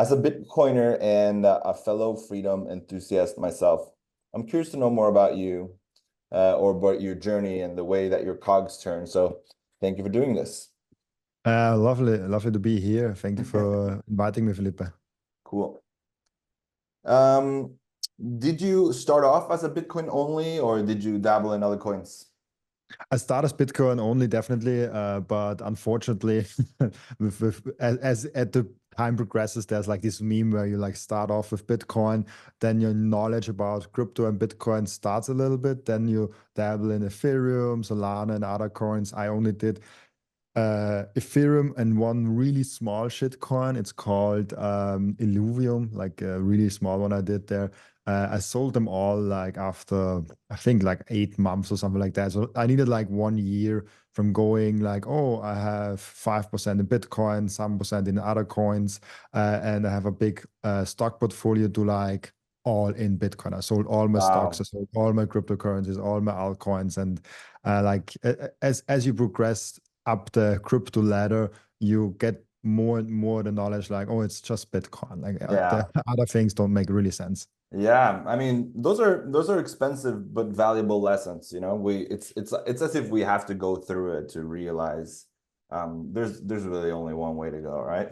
As a Bitcoiner and a fellow freedom enthusiast myself, I'm curious to know more about you or about your journey and the way that your cogs turn. So thank you for doing this. Lovely to be here. Thank you for inviting me, Felipe. Cool. Um, did you start off as a Bitcoin only, or did you dabble in other coins? I start as Bitcoin only, definitely, but unfortunately, as at the time progresses, there's like this meme where you like start off with Bitcoin, then your knowledge about crypto and Bitcoin starts a little bit, then you dabble in Ethereum, Solana, and other coins. I only did Ethereum and one really small shit coin. It's called Illuvium, like a really small one I did there. I sold them all like after I think like 8 months or something like that. So I needed like 1 year from going like, oh, I have 5% in Bitcoin, some percent in other coins, and I have a big stock portfolio to like all in Bitcoin. I sold all my stocks, I Wow. sold all my cryptocurrencies, all my altcoins, and as you progress up the crypto ladder, you get more and more the knowledge like, oh, it's just Bitcoin. Like Yeah. the other things don't make really sense. Yeah. I mean, those are expensive but valuable lessons, you know. It's as if we have to go through it to realize there's really only one way to go, right?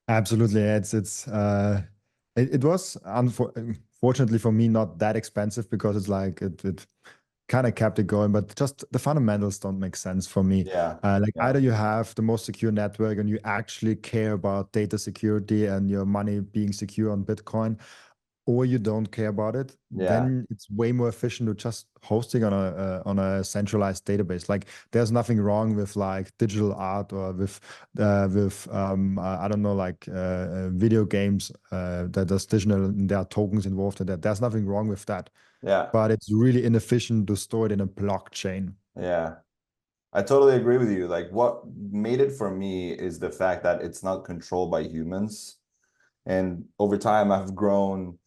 Absolutely. It was unfortunately for me not that expensive because it's like it kind of kept it going, but just the fundamentals don't make sense for me. Yeah. Like Yeah. either you have the most secure network and you actually care about data security and your money being secure on Bitcoin, or you don't care about it, Yeah. then it's way more efficient to just hosting on a centralized database. Like there's nothing wrong with like digital art or with I don't know like video games that there's digital and there are tokens involved in that. There's nothing wrong with that, Yeah. but it's really inefficient to store it in a blockchain. Yeah. I totally agree with you. Like what made it for me is the fact that it's not controlled by humans. And over time, I've grown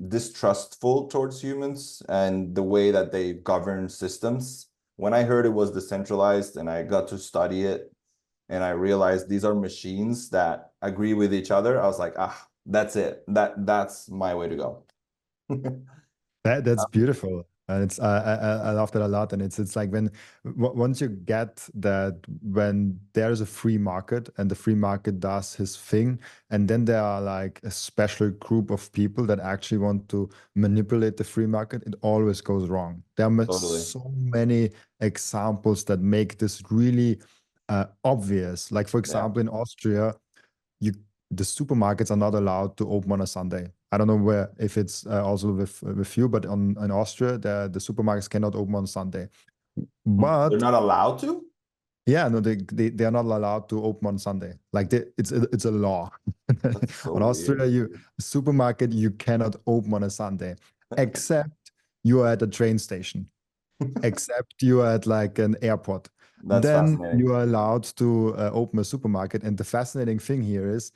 distrustful towards humans and the way that they govern systems. When I heard it was decentralized and I got to study it and I realized these are machines that agree with each other, I was like, ah, that's it. That's my way to go. That's beautiful. And it's I love that a lot. And it's like when once you get that when there is a free market and the free market does his thing, and then there are like a special group of people that actually want to manipulate the free market, it always goes wrong. There are Totally. so many examples that make this really obvious. Like for Yeah. example, in Austria, you the supermarkets are not allowed to open on a Sunday. I don't know where if it's also with you, but on in Austria, the supermarkets cannot open on Sunday. They're But not allowed to? yeah, no, they are not allowed to open on Sunday. Like it's a law. That's so On Austria, weird. supermarket you cannot open on a Sunday, except you are at a train station, except you are at like an airport. That's Then fascinating. you are allowed to open a supermarket. And the fascinating thing here is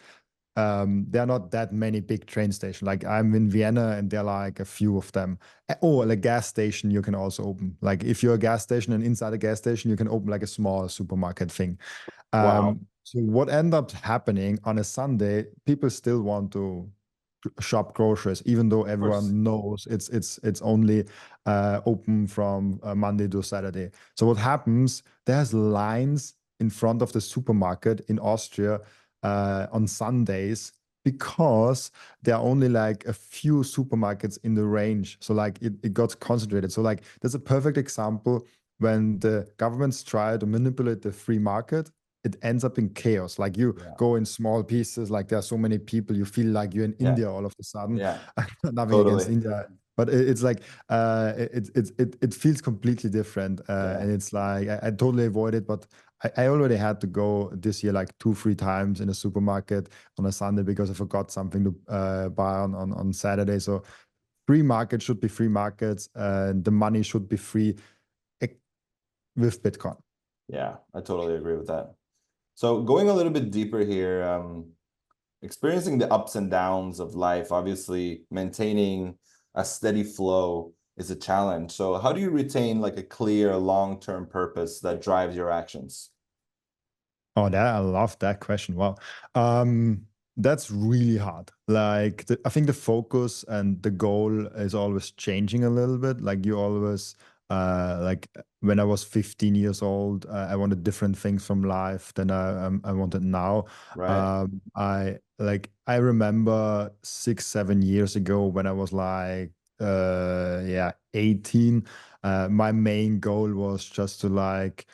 there are not that many big train stations. Like I'm in Vienna and there are like a few of them. Or like a gas station you can also open. Like if you're a gas station and inside a gas station, you can open like a small supermarket thing. Wow. So what ends up happening on a Sunday, people still want to shop groceries, even though Of course. everyone knows it's only open from Monday to Saturday. So what happens? There's lines in front of the supermarket in Austria on Sundays because there are only like a few supermarkets in the range. So like it got concentrated. So like there's a perfect example when the governments try to manipulate the free market. It ends up in chaos. Like you Yeah. go in small pieces, like there are so many people, you feel like you're in Yeah. India all of a sudden. Yeah. Nothing against Totally. India, but it's like it feels completely different, Yeah. and it's like I totally avoid it. But I already had to go this year like 2 3 times in a supermarket on a Sunday because I forgot something to buy on Saturday. So free market should be free markets, and the money should be free with Bitcoin. Yeah. I totally agree with that. So going a little bit deeper here, experiencing the ups and downs of life, obviously maintaining a steady flow is a challenge. So how do you retain like a clear long-term purpose that drives your actions? Oh, that I love that question. Wow. Um, That's really hard. Like I think the focus and the goal is always changing a little bit. Like you always, like when I was 15 years old, I wanted different things from life than I wanted now. Right. I remember 6, 7 years ago when I was like, yeah, 18. My main goal was just to like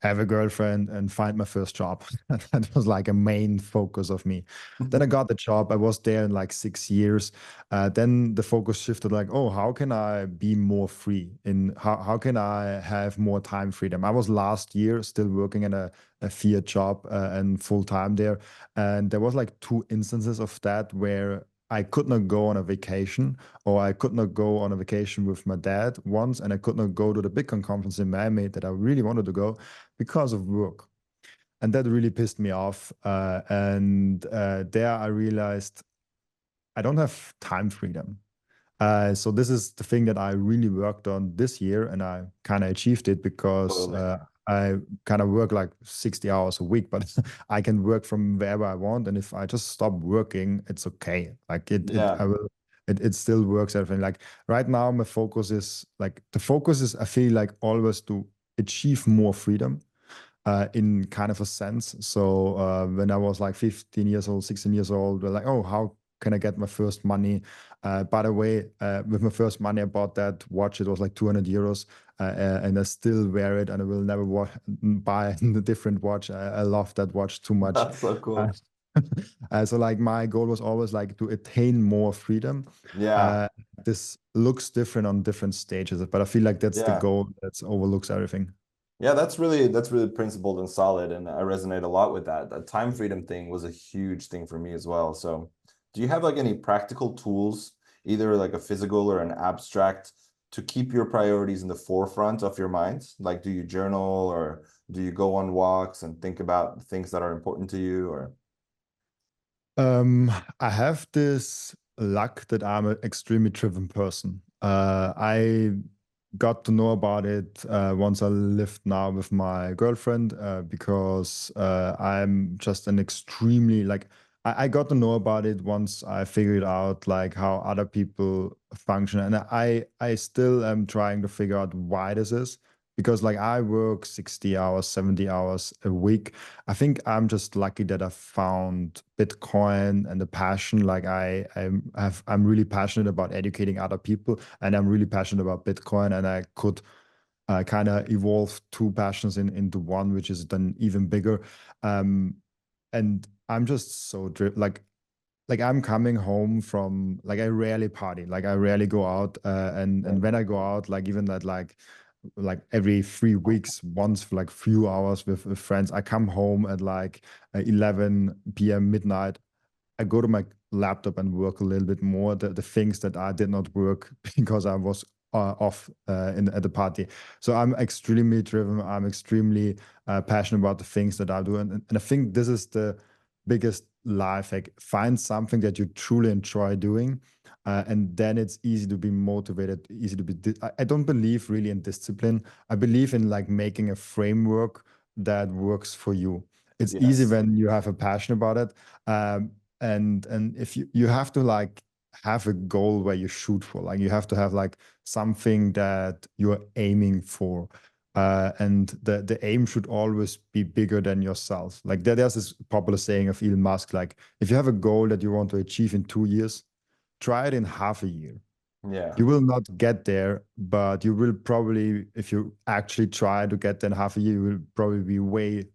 have a girlfriend and find my first job. That was like a main focus of me. Then I got the job. I was there in like 6 years. Then the focus shifted like, oh, how can I be more free? In how can I have more time freedom? I was last year still working in a fiat job and full time there. And there was like two instances of that where I could not go on a vacation, or I could not go on a vacation with my dad once, and I could not go to the Bitcoin conference in Miami that I really wanted to go because of work. And that really pissed me off. And there I realized I don't have time freedom. So this is the thing that I really worked on this year, and I kind of achieved it because Totally. I kind of work like 60 hours a week, but I can work from wherever I want. And if I just stop working, it's okay. Like Yeah. I will, it still works. Everything like right now, my focus is like the focus is I feel like always to achieve more freedom in kind of a sense. So when I was like 15 years old, 16 years old, we're like, oh, how can I get my first money? By the way, with my first money, I bought that watch. It was like 200 euros, and I still wear it, and I will never buy a different watch. I love that watch too much. That's so Uh, cool. so like my goal was always like to attain more freedom. Yeah. Uh, this looks different on different stages, but I feel like that's the Yeah. goal that overlooks everything. Yeah, that's really principled and solid, and I resonate a lot with that. The time freedom thing was a huge thing for me as well. So, do you have like any practical tools, either like a physical or an abstract, to keep your priorities in the forefront of your mind? Like, do you journal or do you go on walks and think about things that are important to you? Or Um, I have this luck that I'm an extremely driven person. I got to know about it once I lived now with my girlfriend because I'm just an extremely like I got to know about it once I figured out like how other people function, and I still am trying to figure out why this is because like I work 60 hours, 70 hours a week. I think I'm just lucky that I found Bitcoin and the passion. Like I'm really passionate about educating other people, and I'm really passionate about Bitcoin. And I could kind of evolve two passions into one, which is then even bigger. Um, and I'm just so like I'm coming home from like I rarely party, like I rarely go out, and when I go out, like even that like every 3 weeks, once for like few hours with friends, I come home at like 11 p.m. midnight. I go to my laptop and work a little bit more the things that I did not work because I was off at the party. So I'm extremely driven. I'm extremely passionate about the things that I do, and I think this is the biggest life hack. Find something that you truly enjoy doing, and then it's easy to be motivated, easy to be. I don't believe really in discipline. I believe in like making a framework that works for you. It's easy yes. when you have a passion about it. Um, and if you have to like have a goal where you shoot for, like you have to have like something that you're aiming for, and the aim should always be bigger than yourself. Like there's this popular saying of Elon Musk, like if you have a goal that you want to achieve in 2 years, try it in half a year. Yeah. You will not get there, but you will probably, if you actually try to get there in half a year, you will probably be way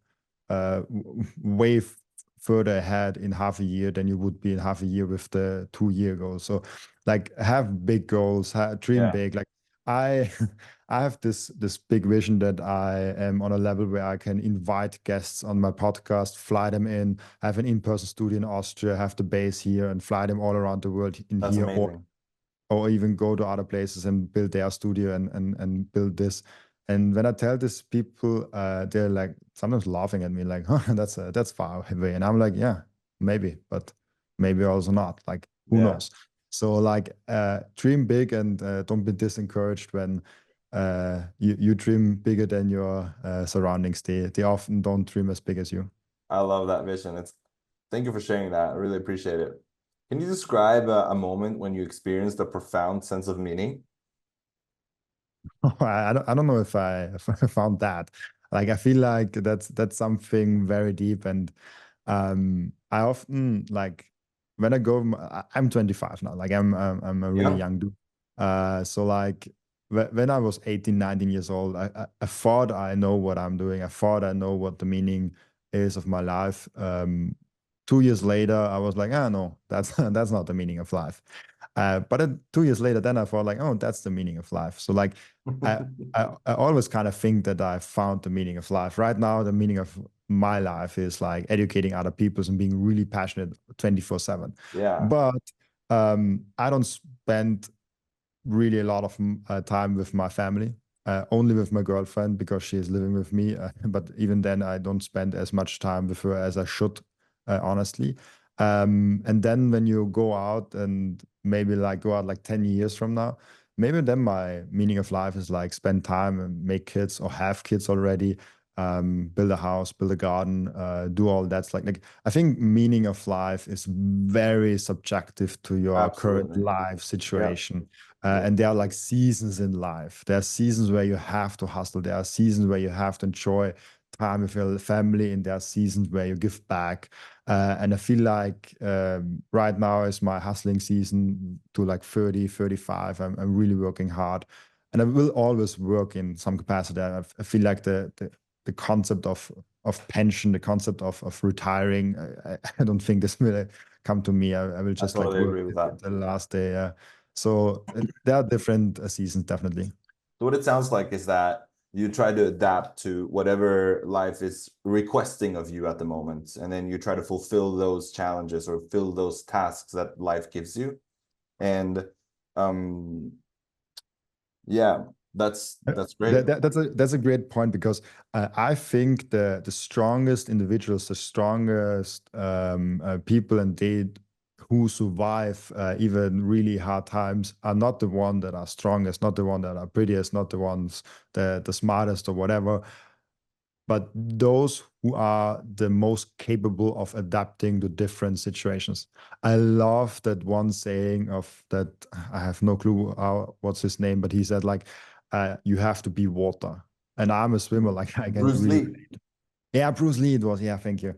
further ahead in half a year than you would be in half a year with the 2 year goal. So like have big goals, dream Yeah. big. Like I I have this big vision that I am on a level where I can invite guests on my podcast, fly them in, have an in-person studio in Austria, have the base here and fly them all around the world in That's here, amazing. or even go to other places and build their studio and build this. And when I tell these people, they're like sometimes laughing at me, like, "Huh, that's far away." And I'm like, "Yeah, maybe, but maybe also not. Like, who Yeah. knows?" So like, dream big and don't be discouraged when you dream bigger than your surroundings. They often don't dream as big as you. I love that vision. Thank you for sharing that. I really appreciate it. Can you describe a moment when you experienced a profound sense of meaning? I don't know if if I found that. Like I feel like that's something very deep, and I often like when I go. I'm 25 now. Like I'm a really Yeah. young dude. So like when I was 18, 19 years old, I thought I know what I'm doing. I thought I know what the meaning is of my life. 2 years later, I was like, ah, no, that's that's not the meaning of life. But then 2 years later, then I thought like, oh, that's the meaning of life. So like I, I always kind of think that I found the meaning of life. Right now, the meaning of my life is like educating other people and being really passionate 24/7. Yeah, But I don't spend really a lot of time with my family, only with my girlfriend because she is living with me. But even then, I don't spend as much time with her as I should, honestly. And then when you go out and maybe like go out like 10 years from now, maybe then my meaning of life is like spend time and make kids or have kids already, build a house, build a garden, do all that's like I think meaning of life is very subjective to your current absolutely. life Yeah, situation. yeah, And there are like seasons in life. There are seasons where you have to hustle. There are seasons where you have to enjoy time with your family, and there are seasons where you give back. And I feel like right now is my hustling season to like 30, 35. I'm really working hard. And I will always work in some capacity. I feel like the concept of pension, the concept of retiring, I don't think this will come to me. I will I just like totally work agree with that. the last day. So there are different seasons, definitely. So what it sounds like is that you try to adapt to whatever life is requesting of you at the moment, and then you try to fulfill those challenges or fill those tasks that life gives you. And um, yeah, that's great. That's a great point because I think the strongest individuals, the strongest people, and they who survive even really hard times are not the one that are strongest, not the one that are prettiest, not the ones the smartest or whatever, but those who are the most capable of adapting to different situations. I love that one saying of that. I have no clue what's his name, but he said like, "You have to be water," and I'm a swimmer. Like I can Bruce really, Lee. yeah, Bruce Lee it was. Yeah, thank you.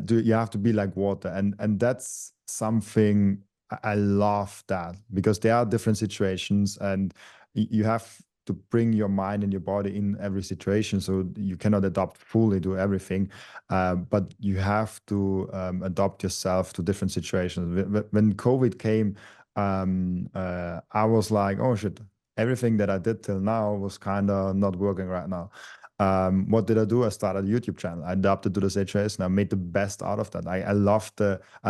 Do you have to be like water, and that's something I love that because there are different situations, and you have to bring your mind and your body in every situation. So you cannot adapt fully to everything, but you have to adapt yourself to different situations. When COVID came, I was like, oh shit, everything that I did till now was kind of not working right now. What did I do? I started a YouTube channel. I adapted to the situation. I made the best out of that. I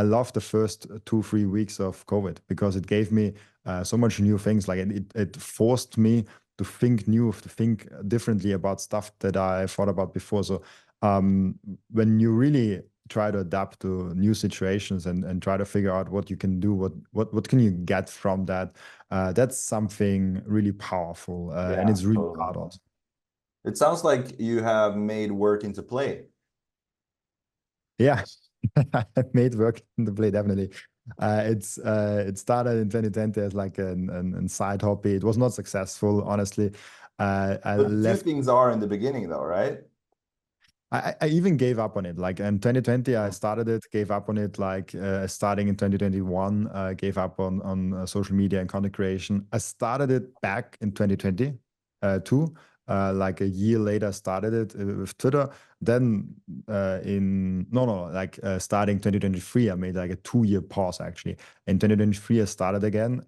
loved the first 2, 3 weeks of COVID because it gave me so much new things. Like it forced me to think new, to think differently about stuff that I thought about before. So when you really try to adapt to new situations and try to figure out what you can do, what can you get from that, that's something really powerful, and Yeah, it's really totally. hard also. It sounds like you have made work into play. Yeah, I made work in the play definitely. It started in 2020 as like an side hobby. It was not successful, honestly. I But few left. things are in the beginning though, right? I even gave up on it. Like in 2020, I Mm. started it, gave up on it. Like starting in 2021, gave up on social media and content creation. I started it back in 2020 too. Like a year later, I started it with Twitter. Then in no no like starting 2023, I made like a 2 year pause actually. In 2023, I started again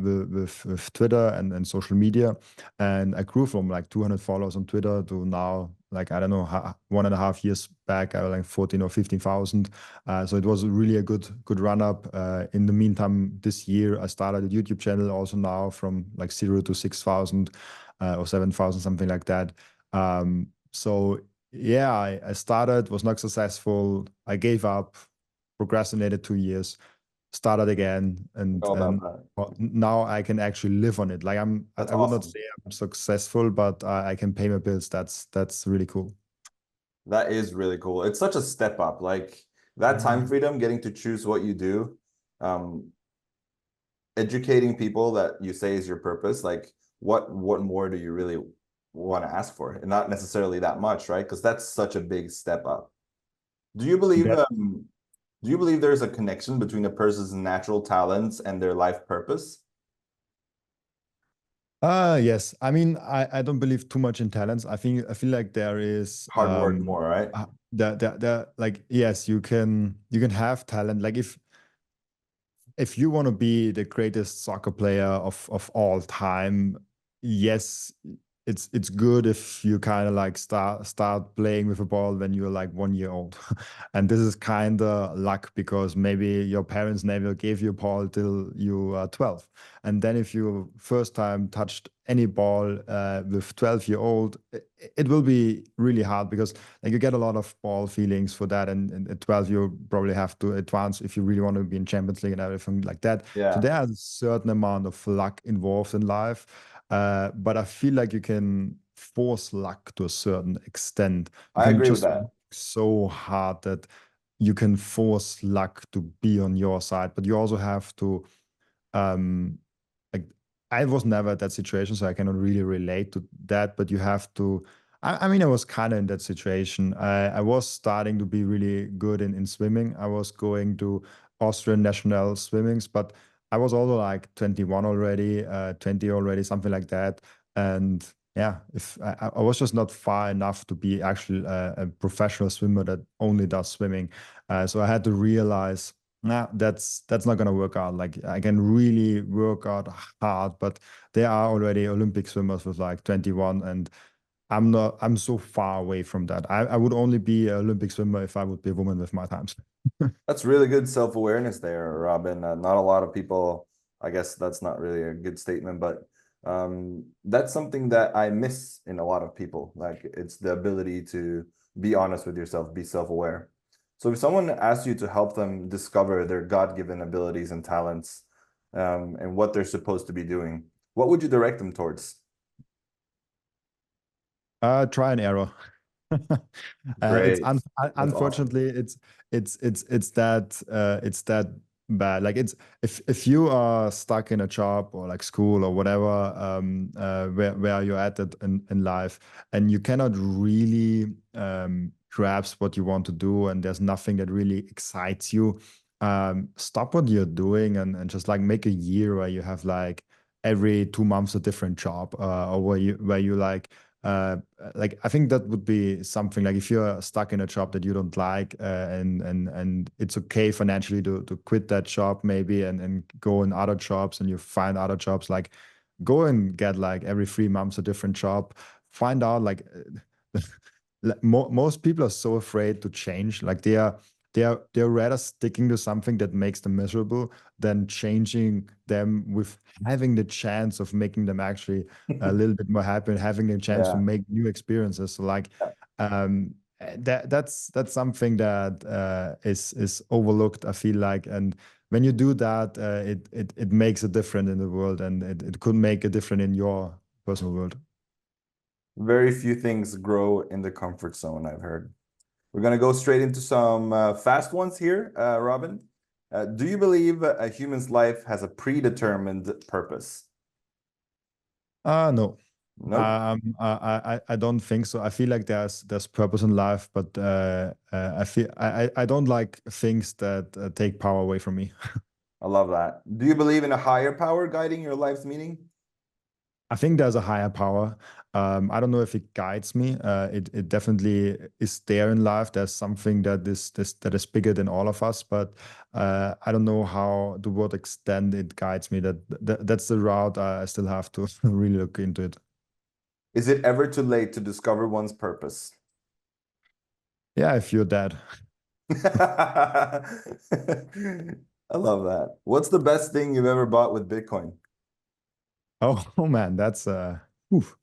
with Twitter and social media, and I grew from like 200 followers on Twitter to now like I don't know 1.5 years back I was like 14 or 15,000. So it was really a good run up. In the meantime, this year I started a YouTube channel also now from like 0 to 6,000 or 7,000 something like that. So yeah, I started, was not successful. I gave up, procrastinated 2 years, started again, Know about and that. well, now I can actually live on it. Like That's I would not awesome. say I'm successful, but I can pay my bills. That's really cool. That is really cool. It's such a step up. Like That time freedom, getting to choose what you do, um, educating people that you say is your purpose, like what more do you really want to ask for? And not necessarily that much, right? Because that's such a big step up. Do you believe That do you believe there's a connection between a person's natural talents and their life purpose? yes. I mean, I don't believe too much in talents. I feel like there is Hard work more, right? like yes, you can have talent. Like if you want to be the greatest soccer player of all time, yes, it's good if you kind of like start playing with a ball when you're like 1 year old. And this is kind of luck because maybe your parents never gave you a ball till you are 12. And then if you first time touched any ball with 12-year-old, it will be really hard because like you get a lot of ball feelings for that, and at 12 you probably have to advance if you really want to be in Champions League and everything like that. So Yeah, there's a certain amount of luck involved in life, but I feel like you can force luck to a certain extent. You I can agree with just that. work so hard that you can force luck to be on your side, but you also have to um like I was never at that situation, so I cannot really relate to that. But you have to. I mean, I was kind of in that situation. I was starting to be really good in swimming. I was going to Austrian national swimmings, but I was also like 21 already, 20 already, something like that. And yeah, if I was just not far enough to be actually a professional swimmer that only does swimming. So I had to realize nah, that's not gonna work out. Like I can really work out hard, but there are already Olympic swimmers with like 21, and I'm not. I'm so far away from that. I would only be an Olympic swimmer if I would be a woman with my times. That's really good self-awareness there, Robin. Not a lot of people, I guess that's not really a good statement, but that's something that I miss in a lot of people. Like it's the ability to be honest with yourself, be self-aware. So if someone asks you to help them discover their God-given abilities and talents, and what they're supposed to be doing, what would you direct them towards? Try and error. It's Great. That's awesome. unfortunately it's that bad. Like it's if you are stuck in a job or like school or whatever where you're at it in life, and you cannot really grasp what you want to do, and there's nothing that really excites you. Stop what you're doing and just like make a year where you have like every 2 months a different job, or where you like I think that would be something like if you're stuck in a job that you don't like, and it's okay financially to quit that job maybe and go in other jobs, and you find other jobs, like go and get like every 3 months a different job. Find out like like, most people are so afraid to change. Like they're rather sticking to something that makes them miserable than changing them with having the chance of making them actually a little bit more happy and having a chance to Yeah. make new experiences. So like that's something that is overlooked, I feel like. And when you do that, it makes a difference in the world, and it could make a difference in your personal world. Very few things grow in the comfort zone, I've heard. We're going to go straight into some fast ones here, Robin. Do you believe a human's life has a predetermined purpose? No. Nope. I don't think so. I feel like there's purpose in life, but I don't like things that take power away from me. I love that. Do you believe in a higher power guiding your life's meaning? I think there's a higher power. I don't know if it guides me. It definitely is there in life. There's something that is bigger than all of us, but I don't know how to what extent it guides me. That's the route I still have to really look into it. Is it ever too late to discover one's purpose? Yeah, if you're dead. I love that. What's the best thing you've ever bought with Bitcoin? Oh man, that's oof.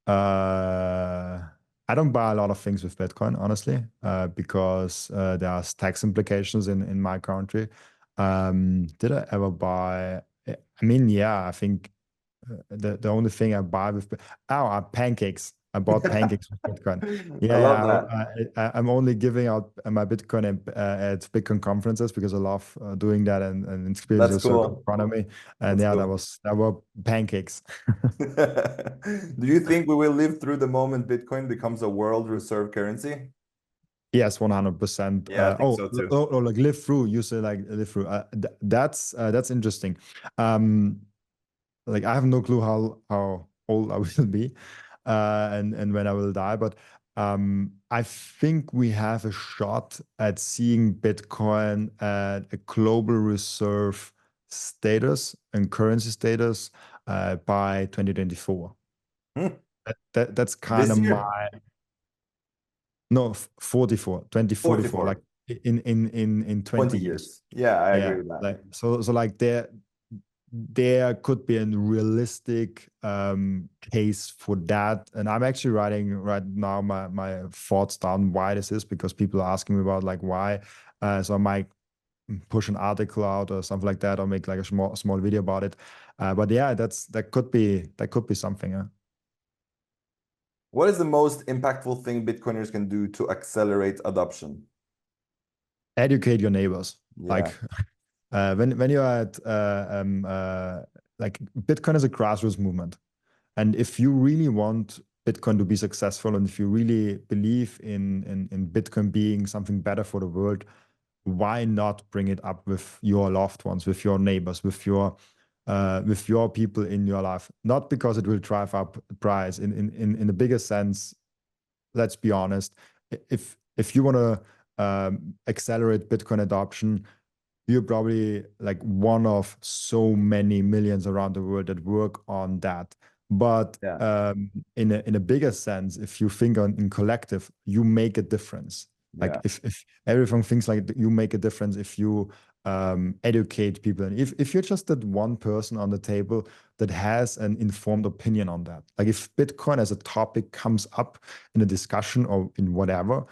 Uh, I don't buy a lot of things with Bitcoin, honestly, because there are tax implications in my country. Did I ever buy? I mean, yeah, I think the only thing I buy with oh, are pancakes. I bought pancakes with Bitcoin. I Yeah, love yeah. that. I'm only giving out my Bitcoin at Bitcoin conferences because I love doing that and experiencing That's the circular cool. economy. And That's yeah, cool. that were pancakes. Do you think we will live through the moment Bitcoin becomes a world reserve currency? Yes, 100%. Yeah, I think so too. Like live through. You say like live through. That's interesting. Um, like I have no clue how old I will be, and when I will die. But I think we have a shot at seeing Bitcoin at a global reserve status and currency status by 2024. Hmm. That's kind This of my year, no 44 2044 like 44, in 20 20 years. years. Yeah, I agree Yeah, with that. like so like there could be a realistic case for that. And I'm actually writing right now my thoughts down why this is because people are asking me about like why. So I might push an article out or something like that, or make like a small video about it. But yeah, that could be something. Yeah. What is the most impactful thing Bitcoiners can do to accelerate adoption? Educate your neighbors. Yeah, Like when you're at like Bitcoin is a grassroots movement. And if you really want Bitcoin to be successful, and if you really believe in Bitcoin being something better for the world, why not bring it up with your loved ones, with your neighbors, with your people in your life? Not because it will drive up price. In the bigger sense, let's be honest. If you want to accelerate Bitcoin adoption, you're probably like one of so many millions around the world that work on that. But yeah, in a bigger sense, if you think in collective, you make a difference. Like yeah, if everyone thinks like you make a difference, if you educate people, and if you're just that one person on the table that has an informed opinion on that, like if Bitcoin as a topic comes up in a discussion or in whatever,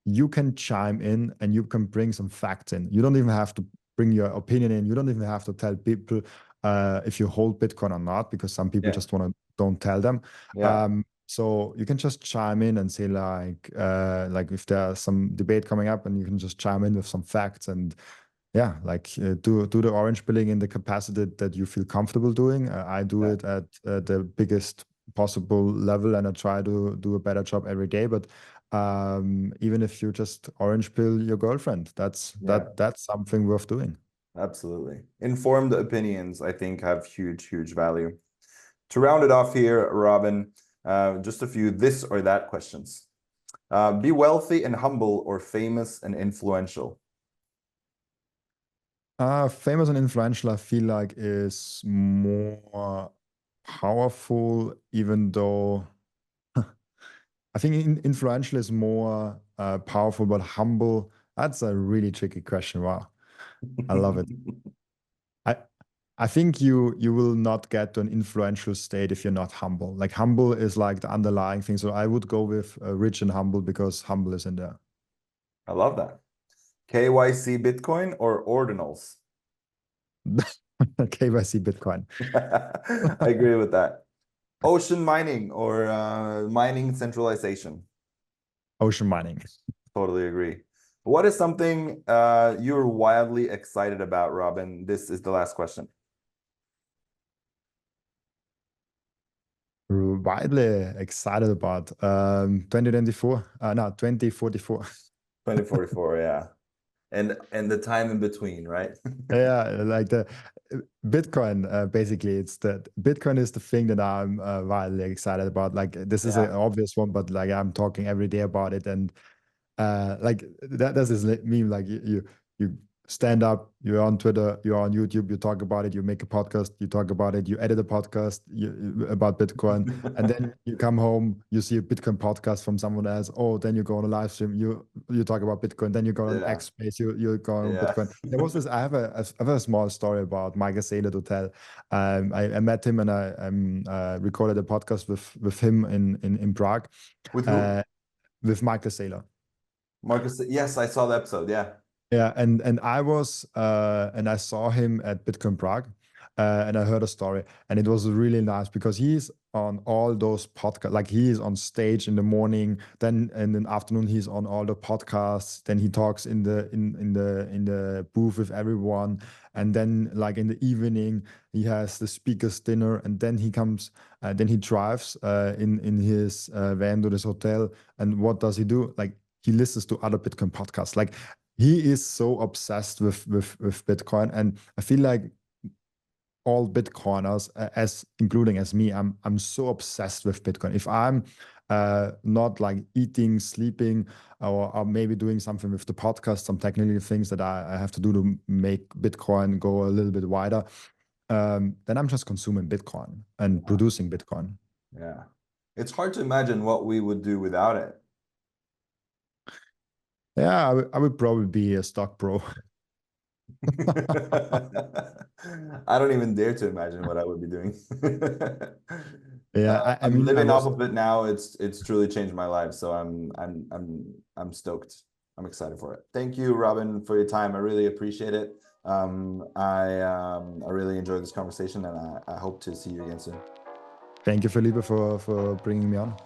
you can chime in and you can bring some facts in. You don't even have to bring your opinion in. You don't even have to tell people if you hold Bitcoin or not, because some people yeah, just want to don't tell them. yeah, So you can just chime in and say like if there's some debate coming up, and you can just chime in with some facts and yeah, like do the orange pilling in the capacity that you feel comfortable doing. I do yeah, it at the biggest possible level, and I try to do a better job every day. But even if you just orange pill your girlfriend, yeah, that's something worth doing. absolutely. Informed opinions, I think, have huge, huge value. To round it off here, Robin, just a few this or that questions. Be wealthy and humble or famous and influential? Famous and influential, I feel like, is more powerful, even though I think influential is more powerful, but humble. That's a really tricky question. Wow, I love it. I I think you will not get to an influential state if you're not humble. Like humble is like the underlying thing. So I would go with rich and humble because humble is in there. I love that. KYC Bitcoin or ordinals? KYC Bitcoin. I agree with that. Ocean mining or mining centralization? Ocean mining. Totally agree. What is something you're wildly excited about, Robin? This is the last question. Widely excited about 2024. No, 2044. 2044, yeah. And the time in between, right? Yeah, like the Bitcoin, basically, it's the Bitcoin is the thing that I'm wildly excited about. Like this is an Yeah. obvious one, but like I'm talking every day about it, and like that's this meme. Like you stand up, you're on Twitter, you're on YouTube, you talk about it, you make a podcast, you talk about it, you edit a podcast about Bitcoin, and then you come home, you see a Bitcoin podcast from someone else. Oh, then you go on a live stream, you talk about Bitcoin, then you go on Yeah. X Space, you go on Yeah. Bitcoin. There was this. I have a small story about Michael Saylor to tell. I met him and I recorded a podcast with him in Prague, With who? uh, with Michael Saylor. Marcus. Yes, I saw the episode. Yeah. Yeah, and I was and I saw him at Bitcoin Prague, and I heard a story, and it was really nice because he's on all those podcasts. Like he is on stage in the morning, then in the afternoon he's on all the podcasts. Then he talks in the booth with everyone, and then like in the evening he has the speakers dinner, and then he comes, then he drives in his van to this hotel. And what does he do? Like he listens to other Bitcoin podcasts. Like he is so obsessed with Bitcoin, and I feel like all Bitcoiners, as including as me, I'm so obsessed with Bitcoin. If I'm not like eating, sleeping, or maybe doing something with the podcast, some technical things that I have to do to make Bitcoin go a little bit wider, then I'm just consuming Bitcoin and Yeah. producing Bitcoin. Yeah. It's hard to imagine what we would do without it. Yeah, I would probably be a stock pro. I don't even dare to imagine what I would be doing. Yeah, I I'm mean, I living off was. of it now. It's truly changed my life. So I'm stoked. I'm excited for it. Thank you, Robin, for your time. I really appreciate it. I really enjoyed this conversation, and I hope to see you again soon. Thank you, Felipe, for bringing me on.